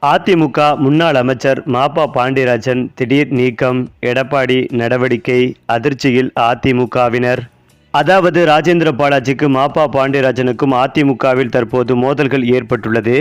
அதிமுக முன்னாள் அமைச்சர் மாபா பாண்டியராஜன் திடீர் நீக்கம். எடப்பாடி நடவடிக்கை அதிர்ச்சியில் அதிமுகவினர். அதாவது ராஜேந்திர பாலாஜிக்கு மாபா பாண்டியராஜனுக்கும் அதிமுகவில் தற்போது மோதல்கள் ஏற்பட்டுள்ளது.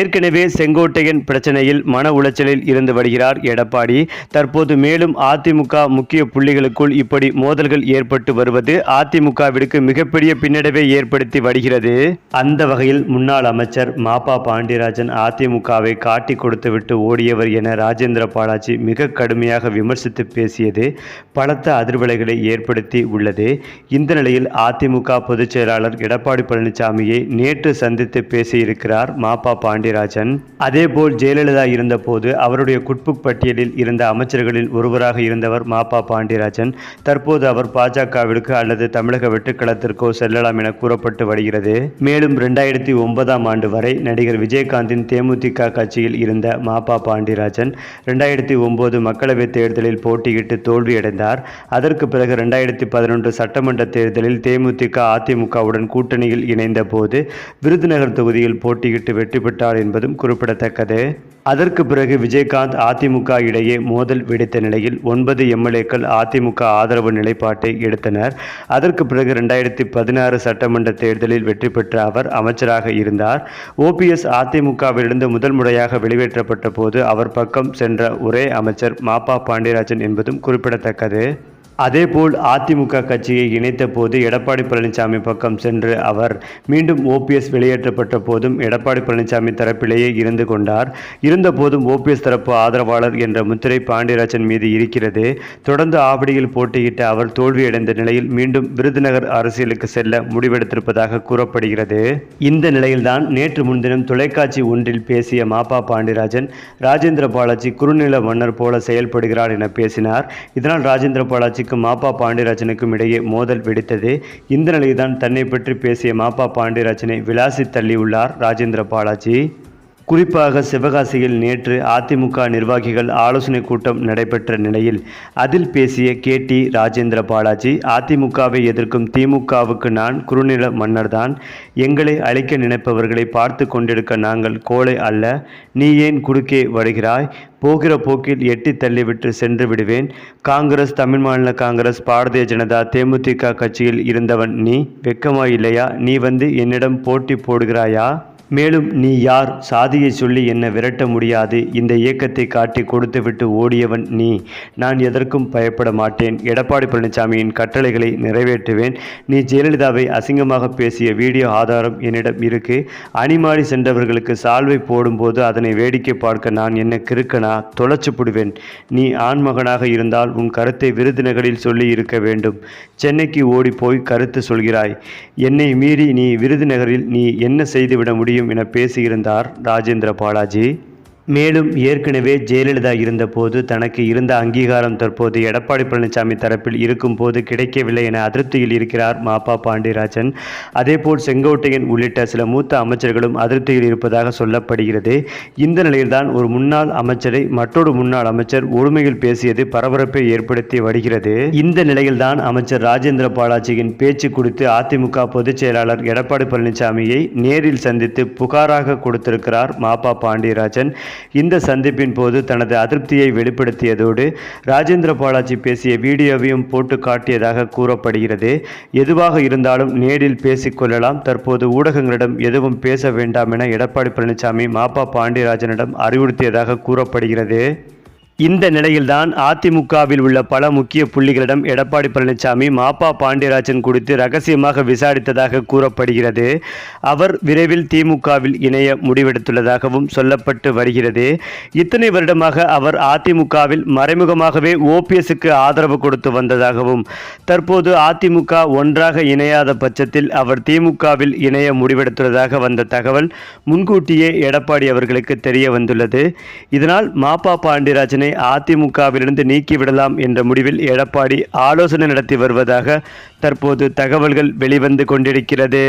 ஏற்கனவே செங்கோட்டையன் பிரச்சனையில் மன உளைச்சலில் இருந்து வருகிறார் எடப்பாடி. தற்போது மேலும் அதிமுக முக்கிய புள்ளிகளுக்குள் இப்படி மோதல்கள் ஏற்பட்டு வருவது அதிமுகவிற்கு மிகப்பெரிய பின்னடைவை ஏற்படுத்தி வருகிறது. அந்த வகையில் முன்னாள் அமைச்சர் மாபா பாண்டியராஜன் அதிமுகவை காட்டி கொடுத்துவிட்டு ஓடியவர் என ராஜேந்திர பாலாஜி மிக கடுமையாக விமர்சித்து பேசியது பலத்த அதிர்வலைகளை ஏற்படுத்தி உள்ளது. இந்த நிலையில் அதிமுக பொதுச் செயலாளர் எடப்பாடி பழனிசாமியை நேற்று சந்தித்து பேசியிருக்கிறார் மாபா பாண்டியராஜன். அதேபோல் ஜெயலலிதா இருந்தபோது அவருடைய குட்புக் பட்டியலில் இருந்த அமைச்சர்களில் ஒருவராக இருந்தவர் மாபா பாண்டியராஜன். தற்போது அவர் பாஜகவிற்கு அல்லது தமிழக வெட்டுக்களத்திற்கோ செல்லலாம் என கூறப்பட்டு வருகிறது. மேலும் 2009ஆம் ஆண்டு வரை நடிகர் விஜயகாந்தின் தேமுதிக கட்சியில் இருந்த மாபா பாண்டியராஜன் 2009 மக்களவைத் தேர்தலில் போட்டியிட்டு தோல்வியடைந்தார். அதற்கு பிறகு 2011 சட்டமன்ற தேர்தலில் தேமுதிக அதிமுகவுடன் கூட்டணியில் இணைந்த போது விருதுநகர் தொகுதியில் போட்டியிட்டு வெற்றி பெற்றார் என்பதும் குறிப்பிடத்தக்கது. அதற்கு பிறகு விஜயகாந்த் அதிமுக இடையே மோதல் வெடித்த நிலையில் 9 எம்எல்ஏக்கள் அதிமுக ஆதரவு நிலைப்பாட்டை எடுத்தனர். அதற்கு பிறகு 2016 சட்டமன்ற தேர்தலில் வெற்றி பெற்ற அவர் அமைச்சராக இருந்தார். ஓபிஎஸ் அதிமுகவிலிருந்து முதல் முறையாக வெளியேற்றப்பட்ட போது அவர் பக்கம் சென்ற ஒரே அமைச்சர் மாபா பாண்டியராஜன் என்பதும் குறிப்பிடத்தக்கது. அதேபோல் அதிமுக கட்சியை இணைத்த போது எடப்பாடி பழனிசாமி பக்கம் சென்று அவர் மீண்டும் ஓபிஎஸ் வெளியேற்றப்பட்ட போதும் எடப்பாடி பழனிசாமி தரப்பிலேயே இருந்து கொண்டார். இருந்தபோதும் ஓபிஎஸ் தரப்பு ஆதரவாளர் என்ற முத்திரை பாண்டியராஜன் மீது இருக்கிறது. தொடர்ந்து ஆவடியில் போட்டியிட்ட அவர் தோல்வியடைந்த நிலையில் மீண்டும் விருதுநகர் அரசியலுக்கு செல்ல முடிவெடுத்திருப்பதாக கூறப்படுகிறது. இந்த நிலையில்தான் நேற்று முன்தினம் தொலைக்காட்சி ஒன்றில் பேசிய மாபா பாண்டியராஜன் ராஜேந்திர பாலாஜி குறுநில மன்னர் போல செயல்படுகிறார் என பேசினார். இதனால் ராஜேந்திர பாலாஜி மாபா பாண்டியராஜனுக்கும் இடையே மோதல் வெடித்தது. இந்த நிலையில்தான் தன்னை பற்றி பேசிய மாபா பாண்டியராஜனை விளாசி தள்ளியுள்ளார் ராஜேந்திர பாலாஜி. குறிப்பாக சிவகாசியில் நேற்று அதிமுக நிர்வாகிகள் ஆலோசனை கூட்டம் நடைபெற்ற நிலையில் அதில் பேசிய KT ராஜேந்திர பாலாஜி, அதிமுகவை எதிர்க்கும் திமுகவுக்கு நான் குறுநில மன்னர்தான். எங்களை அழிக்க நினைப்பவர்களை பார்த்து கொண்டிருக்க நாங்கள் கோழை அல்ல. நீ ஏன் குறுக்கே வருகிறாய்? போகிற போக்கில் எட்டி தள்ளிவிட்டு சென்று விடுவேன். காங்கிரஸ், தமிழ் மாநில காங்கிரஸ், பாரதிய ஜனதா, தேமுதிக கட்சியில் இருந்தவன் நீ. வெக்கமா இல்லையா? நீ வந்து என்னிடம் போட்டி போடுகிறாயா? மேலும் நீ யார்? சாதியை சொல்லி என்னை விரட்ட முடியாது. இந்த இயக்கத்தை காட்டி கொடுத்துவிட்டு ஓடியவன் நீ. நான் எதற்கும் பயப்பட மாட்டேன். எடப்பாடி பழனிசாமியின் கட்டளைகளை நிறைவேற்றுவேன். நீ ஜெயலலிதாவை அசிங்கமாக பேசிய வீடியோ ஆதாரம் என்னிடம் இருக்கு. அணிமாடி சென்றவர்களுக்கு சால்வை போடும்போது அதனை வேடிக்கை பார்க்க நான் என்ன கிறுக்கனா? தொலைச்சு புடுவேன். நீ ஆண்மகனாக இருந்தால் உன் கருத்தை விருதுநகரில் சொல்லி இருக்க வேண்டும். சென்னைக்கு ஓடி போய் கருத்து சொல்கிறாய். என்னை மீறி நீ விருதுநகரில் நீ என்ன செய்துவிட முடியும் என பேசியிருந்தார் ராஜேந்திர பாலாஜி. மேலும் ஏற்கனவே ஜெயலலிதா இருந்தபோது தனக்கு இருந்த அங்கீகாரம் தற்போது எடப்பாடி பழனிசாமி தரப்பில் இருக்கும் போது கிடைக்கவில்லை என அதிருப்தியில் இருக்கிறார் மாபா பாண்டியராஜன். அதேபோல் செங்கோட்டையன் உள்ளிட்ட சில மூத்த அமைச்சர்களும் அதிருப்தியில் இருப்பதாக சொல்லப்படுகிறது. இந்த நிலையில்தான் ஒரு முன்னாள் அமைச்சரை மற்றொரு முன்னாள் அமைச்சர் ஒருமையில் பேசியது பரபரப்பை ஏற்படுத்தி வருகிறது. இந்த நிலையில்தான் அமைச்சர் ராஜேந்திர பாலாஜியின் பேச்சு குறித்து அதிமுக பொதுச் செயலாளர் எடப்பாடி பழனிசாமியை நேரில் சந்தித்து புகாராக கொடுத்திருக்கிறார் மாபா பாண்டியராஜன். இந்த சந்திப்பின் போது தனது அதிருப்தியை வெளிப்படுத்தியதோடு ராஜேந்திர பாலாஜி பேசிய வீடியோவையும் போட்டு காட்டியதாக கூறப்படுகிறது. எதுவாக இருந்தாலும் நேரில் பேசிக்கொள்ளலாம். தற்போது ஊடகங்களிடம் எதுவும் பேச வேண்டாம் என எடப்பாடி பழனிசாமி மாபா பாண்டியராஜனிடம் அறிவுறுத்தியதாக கூறப்படுகிறது. இந்த நிலையில்தான் அதிமுகவில் உள்ள பல முக்கிய புள்ளிகளிடம் எடப்பாடி பழனிசாமி மாபா பாண்டியராஜன் குறித்து ரகசியமாக விசாரித்ததாக கூறப்படுகிறது. அவர் விரைவில் திமுகவில் இணைய முடிவெடுத்துள்ளதாகவும் சொல்லப்பட்டு வருகிறது. இத்தனை வருடமாக அவர் அதிமுகவில் மறைமுகமாகவே ஓபிஎஸ்க்கு ஆதரவு கொடுத்து வந்ததாகவும் தற்போது அதிமுக ஒன்றாக இணையாத பட்சத்தில் அவர் திமுகவில் இணைய முடிவெடுத்துள்ளதாக வந்த தகவல் முன்கூட்டியே எடப்பாடி அவர்களுக்கு தெரிய வந்துள்ளது. இதனால் மாபா பாண்டியராஜனை அதிமுகவிலிருந்து நீக்கிவிடலாம் என்ற முடிவில் எடப்பாடி ஆலோசனை நடத்தி வருவதாக தற்போது தகவல்கள் வெளிவந்து கொண்டிருக்கிறது.